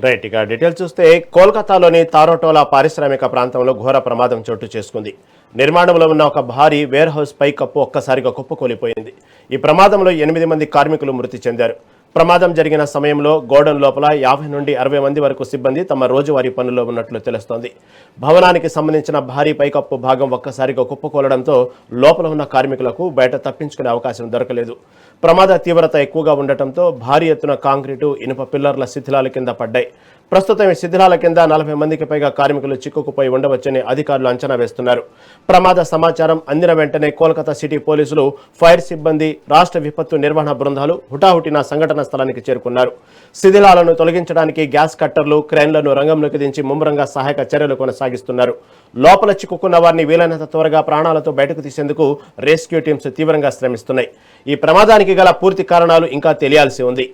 Right, ఇక details చూస్తే కోల్కతాలోని తారోటోలా పారిశ్రామిక ప్రాంతంలో ఘోర ప్రమాదం చోటు చేసుకుంది. నిర్మాణంలో ఉన్న ఒక భారీ వేర్ హౌస్ పైకప్పు ఒక్కసారిగా కుప్పకూలిపోయింది. ఈ ప్రమాదంలో 8 మంది కార్మికులు మృతి చెందారు. ప్రమాదం జరిగిన సమయంలో గోడౌన్ లోపల 50 నుండి 60 మంది వరకు సిబ్బంది తమ రోజువారీ పనుల్లో ఉన్నట్లు తెలుస్తోంది. భవనానికి సంబంధించిన భారీ పైకప్పు భాగం ఒక్కసారిగా కుప్పకూలడంతో లోపల ఉన్న కార్మికులకు బయట తప్పించుకునే అవకాశం దొరకలేదు. ప్రమాద తీవ్రత ఎక్కువగా ఉండటంతో భారీ ఎత్తున కాంక్రీటు, ఇనుప పిల్లర్ల శిథిలాల కింద పడ్డాయి. ప్రస్తుతం ఈ శిథిలాల కింద 40 మందికి పైగా కార్మికులు చిక్కుకుపోయి ఉండవచ్చని అధికారులు అంచనా వేస్తున్నారు. ప్రమాద సమాచారం అందిన వెంటనే కోల్కతా సిటీ పోలీసులు, ఫైర్ సిబ్బంది, రాష్ట్ర విపత్తు నిర్వహణ బృందాలు హుటాహుటిన సంఘటన స్థలానికి చేరుకున్నారు. శిథిలాలను తొలగించడానికి గ్యాస్ కట్టర్లు, క్రేన్లను రంగంలోకి దించి ముమ్మరంగా సహాయక చర్యలు కొనసాగిస్తున్నారు. లోపల చిక్కుకున్న వారిని వీలైనంత త్వరగా ప్రాణాలతో బయటకు తీసేందుకు రెస్క్యూ టీమ్స్ తీవ్రంగా శ్రమిస్తున్నాయి. ఈ ప్రమాదానికి గల పూర్తి కారణాలు ఇంకా తెలియాల్సి ఉంది.